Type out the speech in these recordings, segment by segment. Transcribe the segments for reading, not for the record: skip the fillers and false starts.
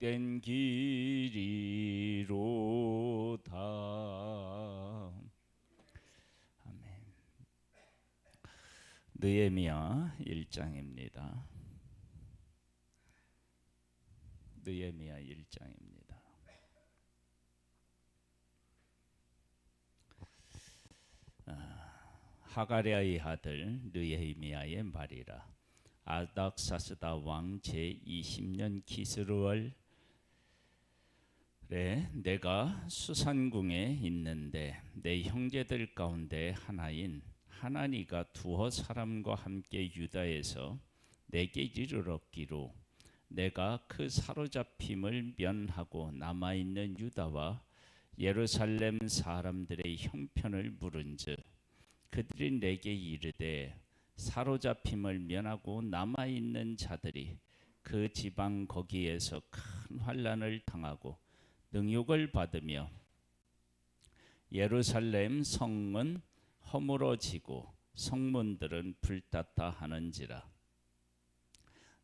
된 길이로다. 아멘. 느헤미야 1장입니다. 느헤미야 1장입니다. 하가랴의 아들 느헤미야의 말이라. 아닥사스다 왕 제20년 기스루월에 내가 수산궁에 있는데 내 형제들 가운데 하나인 하나니가 두어 사람과 함께 유다에서 내게 이르렀기로 내가 그 사로잡힘을 면하고 남아있는 유다와 예루살렘 사람들의 형편을 물은즉 그들이 내게 이르되 사로잡힘을 면하고 남아있는 자들이 그 지방 거기에서 큰 환난을 당하고 능욕을 받으며 예루살렘 성은 허물어지고 성문들은 불탔다 하는지라.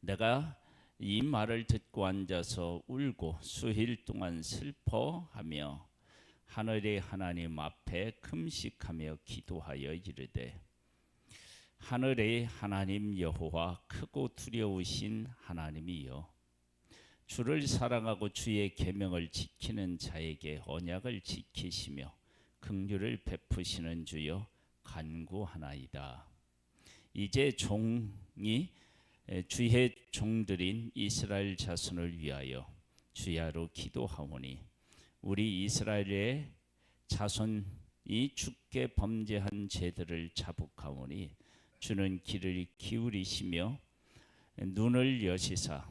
내가 이 말을 듣고 앉아서 울고 수일 동안 슬퍼하며 하늘의 하나님 앞에 금식하며 기도하여 이르되 하늘의 하나님 여호와 크고 두려우신 하나님이여 주를 사랑하고 주의 계명을 지키는 자에게 언약을 지키시며 긍휼을 베푸시는 주여 간구하나이다. 이제 종이 주의 종들인 이스라엘 자손을 위하여 주야로 기도하오니 우리 이스라엘의 자손이 주께 범죄한 죄들을 자복하오니 주는 귀를 기울이시며 눈을 여시사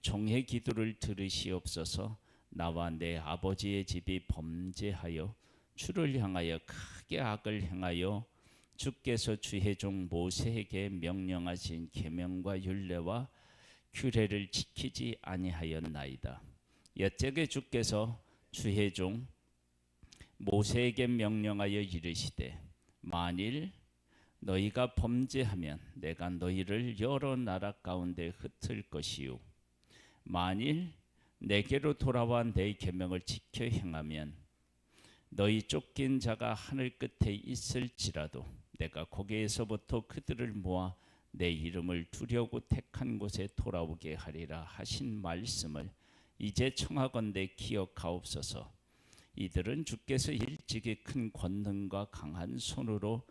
종의 기도를 들으시옵소서. 나와 내 아버지의 집이 범죄하여 주를 향하여 크게 악을 행하여 주께서 주의 종 모세에게 명령하신 계명과 율례와 규례를 지키지 아니하였나이다. 여태게 주께서 주의 종 모세에게 명령하여 이르시되 만일 너희가 범죄하면 내가 너희를 여러 나라 가운데 흩을 것이요 만일 내게로 돌아와 내 계명을 지켜 행하면 너희 쫓긴 자가 하늘 끝에 있을지라도 내가 거기에서부터 그들을 모아 내 이름을 두려고 택한 곳에 돌아오게 하리라 하신 말씀을 이제 청하건대 기억하옵소서. 이들은 주께서 일찍이 큰 권능과 강한 손으로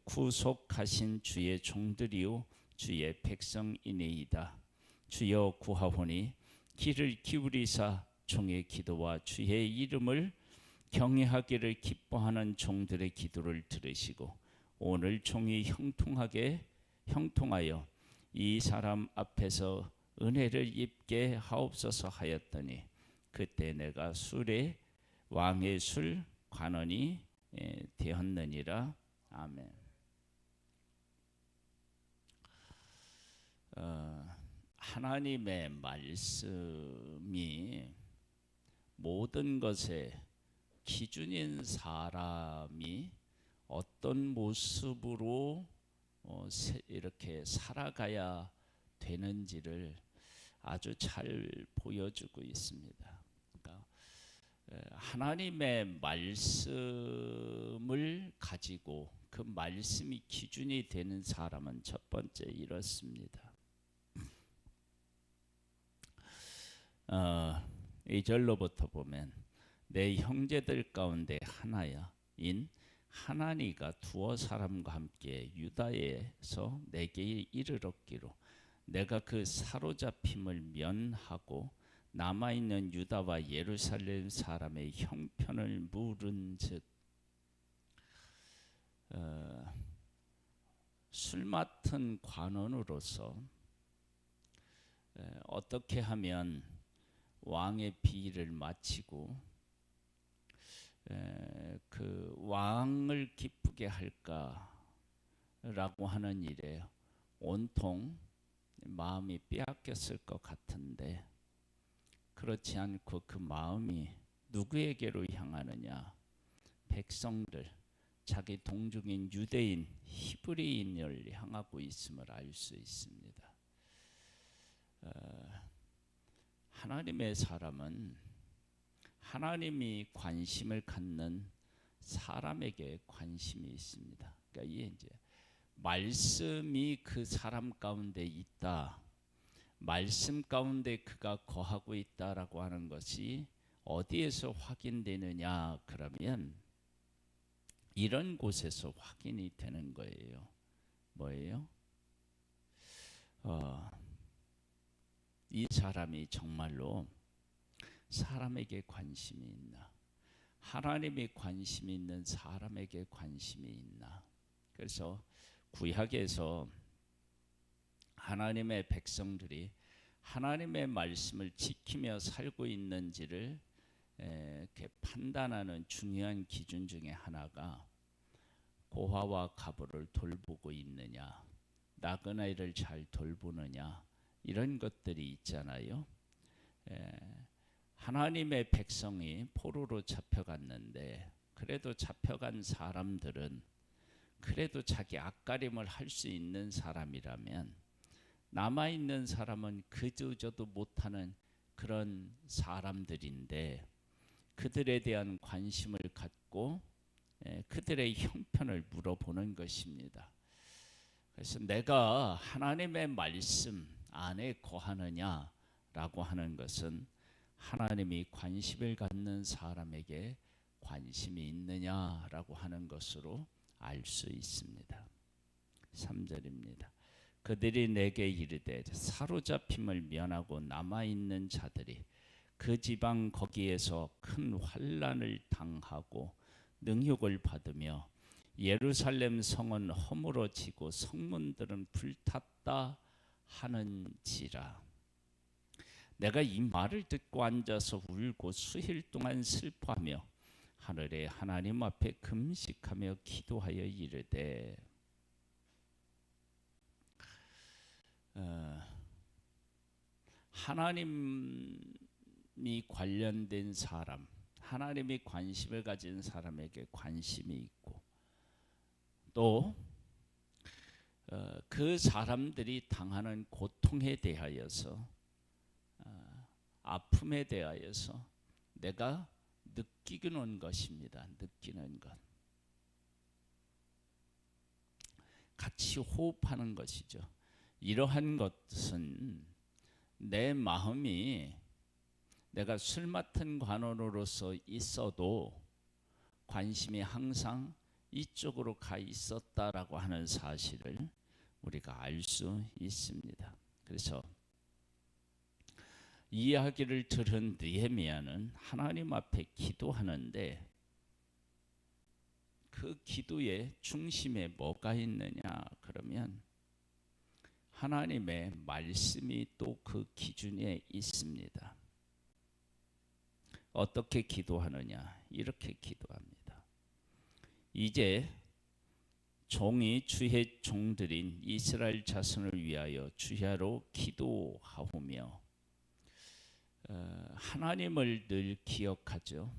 구속하신 주의 종들이요 주의 백성이니이다. 주여 구하오니 귀를 기울이사 종의 기도와 주의 이름을 경외하기를 기뻐하는 종들의 기도를 들으시고 오늘 종이 형통하여 이 사람 앞에서 은혜를 입게 하옵소서 하였더니 그때 내가 술에 왕의 술 관원이 되었느니라. 아멘. 하나님의 말씀이 모든 것의 기준인 사람이 어떤 모습으로 이렇게 살아가야 되는지를 아주 잘 보여주고 있습니다. 그러니까 하나님의 말씀을 가지고 그 말씀이 기준이 되는 사람은 첫 번째 이렇습니다. 2절로부터 보면 내 형제들 가운데 하나인 하나니가 두어 사람과 함께 유다에서 내게 이르렀기로 내가 그 사로잡힘을 면하고 남아있는 유다와 예루살렘 사람의 형편을 물은즉 술 맡은 관원으로서 어떻게 하면 왕의 비위를 마치고 그 왕을 기쁘게 할까라고 하는 일에 온통 마음이 빼앗겼을 것 같은데 그렇지 않고 그 마음이 누구에게로 향하느냐? 백성들, 자기 동족인 유대인, 히브리인을 향하고 있음을 알 수 있습니다. 하나님의 사람은 하나님이 관심을 갖는 사람에게 관심이 있습니다. 그러니까 이게 이제 말씀이 그 사람 가운데 있다, 말씀 가운데 그가 거하고 있다라고 하는 것이 어디에서 확인되느냐? 그러면 이런 곳에서 확인이 되는 거예요. 뭐예요? 이 사람이 정말로 사람에게 관심이 있나? 하나님이 관심이 있는 사람에게 관심이 있나? 그래서 구약에서 하나님의 백성들이 하나님의 말씀을 지키며 살고 있는지를 이렇게 판단하는 중요한 기준 중에 하나가 고아와 가부를 돌보고 있느냐, 나그네를 잘 돌보느냐, 이런 것들이 있잖아요. 하나님의 백성이 포로로 잡혀갔는데 그래도 잡혀간 사람들은 그래도 자기 앞가림을 할 수 있는 사람이라면 남아있는 사람은 그저도 못하는 그런 사람들인데 그들에 대한 관심을 갖고 그들의 형편을 물어보는 것입니다. 그래서 내가 하나님의 말씀 안에 거하느냐라고 하는 것은 하나님이 관심을 갖는 사람에게 관심이 있느냐라고 하는 것으로 알 수 있습니다. 3절입니다. 그들이 내게 이르되 사로잡힘을 면하고 남아있는 자들이 그 지방 거기에서 큰 환난을 당하고 능욕을 받으며 예루살렘 성은 허물어지고 성문들은 불탔다 하는지라. 내가 이 말을 듣고 앉아서 울고 수일 동안 슬퍼하며 하늘의 하나님 앞에 금식하며 기도하여 이르되 하나님이 관련된 사람, 하나님이 관심을 가진 사람에게 관심이 있고 또 그 사람들이 당하는 고통에 대하여서 아픔에 대하여서 내가 느끼는 것입니다. 느끼는 것. 같이 호흡하는 것이죠. 이러한 것은 내 마음이 내가 술 맡은 관원으로서 있어도 관심이 항상 이쪽으로 가 있었다라고 하는 사실을 우리가 알 수 있습니다. 그래서 이 이야기를 들은 느헤미야는 하나님 앞에 기도하는데 그 기도의 중심에 뭐가 있느냐 그러면 하나님의 말씀이 또 그 기준에 있습니다. 어떻게 기도하느냐? 이렇게 기도합니다. 이제 종이 주의 종들인 이스라엘 자손을 위하여 주야로 기도하오며 하나님을 늘 기억하죠.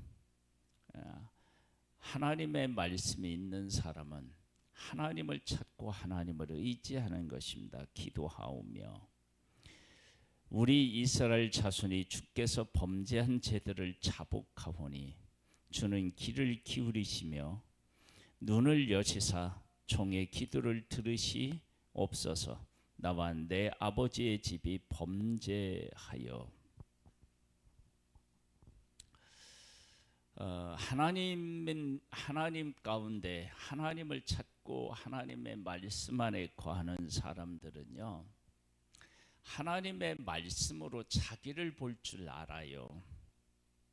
하나님의 말씀이 있는 사람은 하나님을 찾고 하나님을 의지하는 것입니다. 기도하오며 우리 이스라엘 자손이 주께서 범죄한 죄들을 자복하오니 주는 귀를 기울이시며 눈을 여시사 종의 기도를 들으시옵소서. 나와 내 아버지의 집이 범죄하여 하나님 가운데 하나님을 찾고 하나님의 말씀 안에 거하는 사람들은요, 하나님의 말씀으로 자기를 볼 줄 알아요.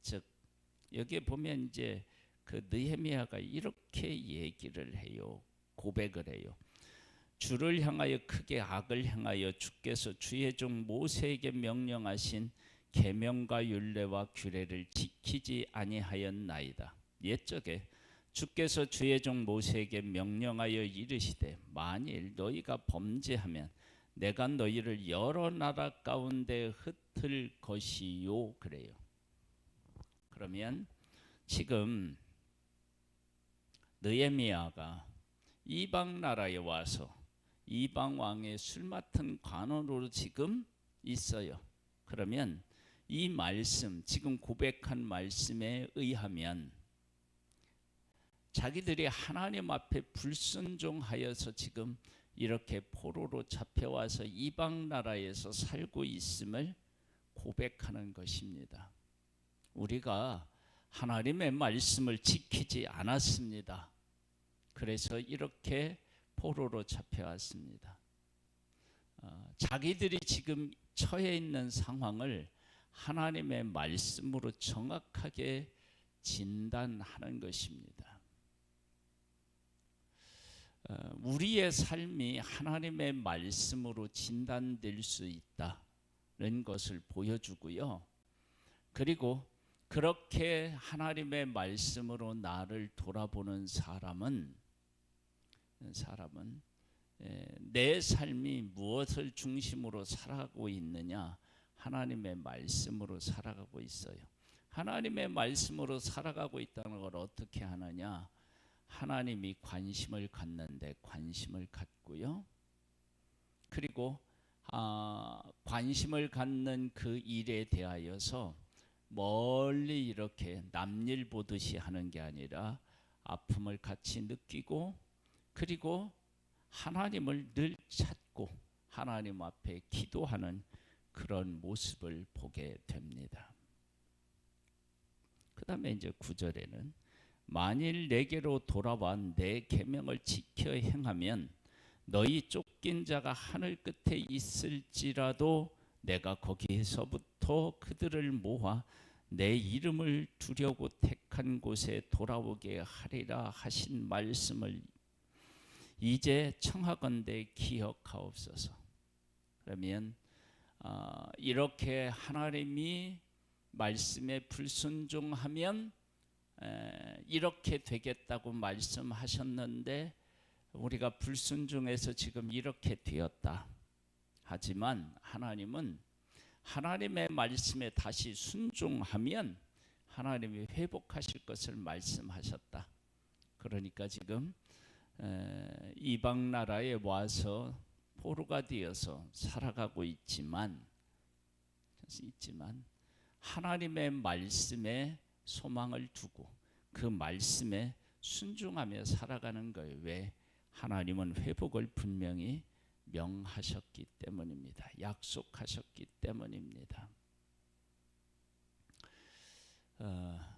즉 여기에 보면 이제 그 느헤미야가 이렇게 얘기를 해요. 고백을 해요. 주를 향하여 크게 악을 행하여 주께서 주의 종 모세에게 명령하신 계명과 율례와 규례를 지키지 아니하였나이다. 옛적에 주께서 주의 종 모세에게 명령하여 이르시되 만일 너희가 범죄하면 내가 너희를 여러 나라 가운데 흩을 것이요 그래요. 그러면 지금 느헤미야가 이방 나라에 와서 이방 왕의 술 맡은 관원으로 지금 있어요. 그러면 이 말씀, 지금 고백한 말씀에 의하면 자기들이 하나님 앞에 불순종하여서 지금 이렇게 포로로 잡혀와서 이방 나라에서 살고 있음을 고백하는 것입니다. 우리가 하나님의 말씀을 지키지 않았습니다. 그래서 이렇게 포로로 잡혀왔습니다. 자기들이 지금 처해 있는 상황을 하나님의 말씀으로 정확하게 진단하는 것입니다. 우리의 삶이 하나님의 말씀으로 진단될 수 있다는 것을 보여주고요. 그리고 그렇게 하나님의 말씀으로 나를 돌아보는 사람은 내 삶이 무엇을 중심으로 살아가고 있느냐? 하나님의 말씀으로 살아가고 있어요. 하나님의 말씀으로 살아가고 있다는 걸 어떻게 하느냐? 하나님이 관심을 갖는데 관심을 갖고요. 그리고 관심을 갖는 그 일에 대하여서 멀리 이렇게 남일 보듯이 하는 게 아니라 아픔을 같이 느끼고, 그리고 하나님을 늘 찾고 하나님 앞에 기도하는 그런 모습을 보게 됩니다. 그 다음에 이제 9절에는 만일 내게로 돌아와 내 계명을 지켜 행하면 너희 쫓긴 자가 하늘 끝에 있을지라도 내가 거기에서부터 그들을 모아 내 이름을 두려고 택한 곳에 돌아오게 하리라 하신 말씀을 이제 청하건대 기억하옵소서. 그러면 이렇게 하나님이 말씀에 불순종하면 이렇게 되겠다고 말씀하셨는데 우리가 불순종해서 지금 이렇게 되었다. 하지만 하나님은 하나님의 말씀에 다시 순종하면 하나님이 회복하실 것을 말씀하셨다. 그러니까 지금 이방 나라에 와서 포로가 되어서 살아가고 있지만 하나님의 말씀에 소망을 두고 그 말씀에 순종하며 살아가는 거예요. 왜? 하나님은 회복을 분명히 명하셨기 때문입니다. 약속하셨기 때문입니다.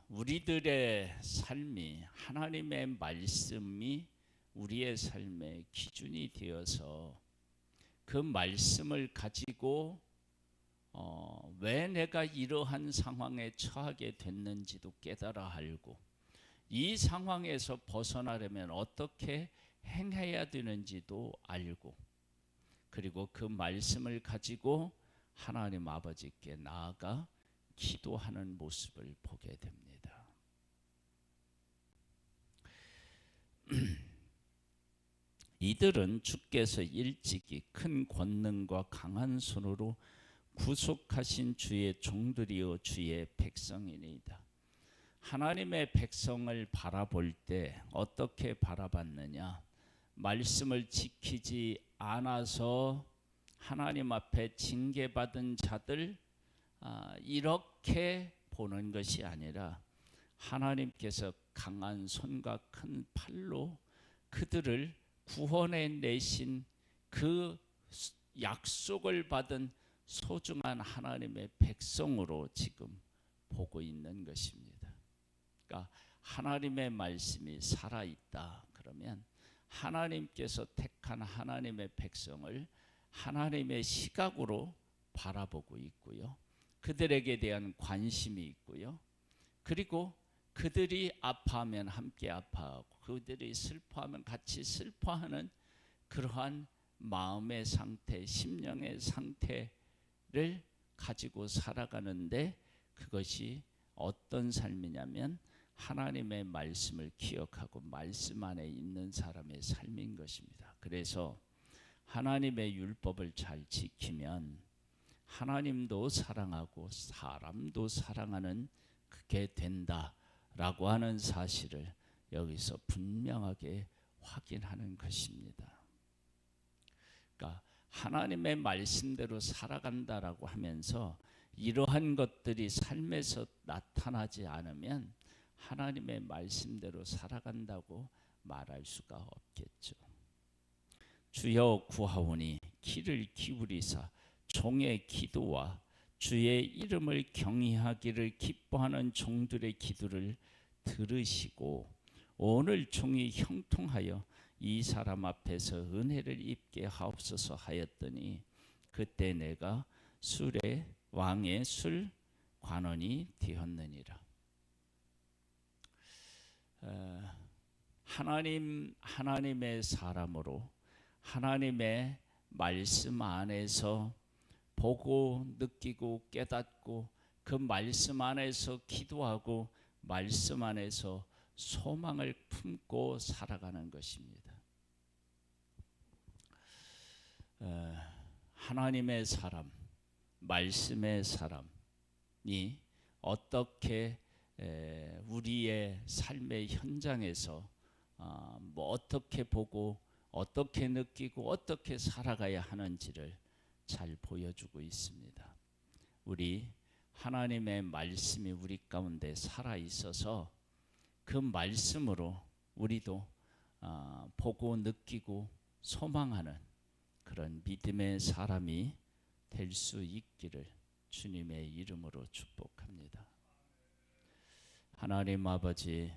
우리들의 삶이 하나님의 말씀이 우리의 삶의 기준이 되어서 그 말씀을 가지고 왜 내가 이러한 상황에 처하게 됐는지도 깨달아 알고 이 상황에서 벗어나려면 어떻게 행해야 되는지도 알고 그리고 그 말씀을 가지고 하나님 아버지께 나아가 기도하는 모습을 보게 됩니다. 이들은 주께서 일찍이 큰 권능과 강한 손으로 구속하신 주의 종들이요 주의 백성이니이다. 하나님의 백성을 바라볼 때 어떻게 바라봤느냐? 말씀을 지키지 않아서 하나님 앞에 징계받은 자들 이렇게 보는 것이 아니라 하나님께서 강한 손과 큰 팔로 그들을 구원해 내신 그 약속을 받은 소중한 하나님의 백성으로 지금 보고 있는 것입니다. 그러니까 하나님의 말씀이 살아있다 그러면 하나님께서 택한 하나님의 백성을 하나님의 시각으로 바라보고 있고요. 그들에게 대한 관심이 있고요. 그리고 그들이 아파하면 함께 아파하고 그들이 슬퍼하면 같이 슬퍼하는 그러한 마음의 상태, 심령의 상태를 가지고 살아가는데 그것이 어떤 삶이냐면 하나님의 말씀을 기억하고 말씀 안에 있는 사람의 삶인 것입니다. 그래서 하나님의 율법을 잘 지키면 하나님도 사랑하고 사람도 사랑하는 그게 된다라고 하는 사실을 여기서 분명하게 확인하는 것입니다. 그러니까 하나님의 말씀대로 살아간다라고 하면서 이러한 것들이 삶에서 나타나지 않으면 하나님의 말씀대로 살아간다고 말할 수가 없겠죠. 주여 구하오니 귀를 기울이사 종의 기도와 주의 이름을 경외하기를 기뻐하는 종들의 기도를 들으시고 오늘 종이 형통하여 이 사람 앞에서 은혜를 입게 하옵소서 하였더니 그때 내가 술의 왕의 술 관원이 되었느니라. 하나님의 사람으로 하나님의 말씀 안에서 보고 느끼고 깨닫고 그 말씀 안에서 기도하고 말씀 안에서 소망을 품고 살아가는 것입니다. 하나님의 사람, 말씀의 사람이 어떻게 우리의 삶의 현장에서 어떻게 보고 어떻게 느끼고 어떻게 살아가야 하는지를 잘 보여주고 있습니다. 우리 하나님의 말씀이 우리 가운데 살아 있어서 그 말씀으로 우리도 보고 느끼고 소망하는 그런 믿음의 사람이 될 수 있기를 주님의 이름으로 축복합니다. 하나님 아버지,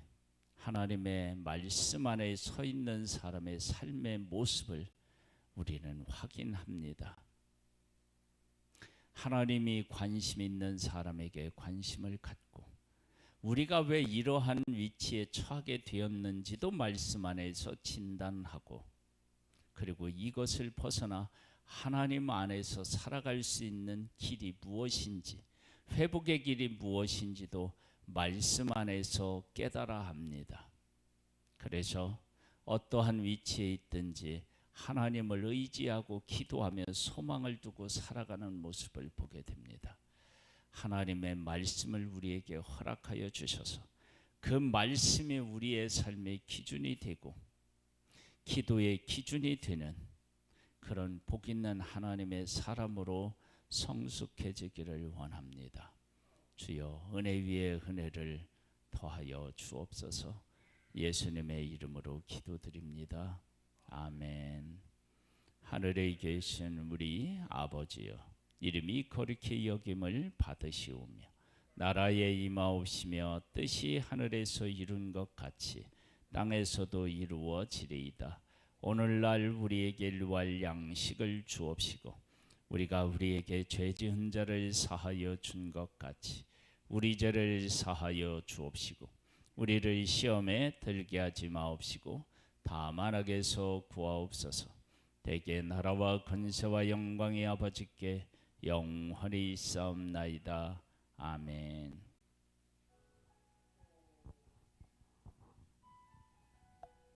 하나님의 말씀 안에 서 있는 사람의 삶의 모습을 우리는 확인합니다. 하나님이 관심 있는 사람에게 관심을 갖고 우리가 왜 이러한 위치에 처하게 되었는지도 말씀 안에서 진단하고 그리고 이것을 벗어나 하나님 안에서 살아갈 수 있는 길이 무엇인지 회복의 길이 무엇인지도 말씀 안에서 깨달아 합니다. 그래서 어떠한 위치에 있든지 하나님을 의지하고 기도하며 소망을 두고 살아가는 모습을 보게 됩니다. 하나님의 말씀을 우리에게 허락하여 주셔서 그 말씀이 우리의 삶의 기준이 되고 기도의 기준이 되는 그런 복 있는 하나님의 사람으로 성숙해지기를 원합니다. 주여 은혜 위에 은혜를 더하여 주옵소서. 예수님의 이름으로 기도드립니다. 아멘. 하늘에 계신 우리 아버지여, 이름이 거룩히 여김을 받으시오며 나라에 임하옵시며 뜻이 하늘에서 이룬 것 같이 땅에서도 이루어지리이다. 오늘날 우리에게 일용할 양식을 주옵시고 우리가 우리에게 죄 지은 자를 사하여 준 것 같이 우리 죄를 사하여 주옵시고 우리를 시험에 들게 하지 마옵시고 다만 악에서 구하옵소서. 대개 나라와 권세와 영광이 아버지께 영원히 있사옵나이다. 아멘.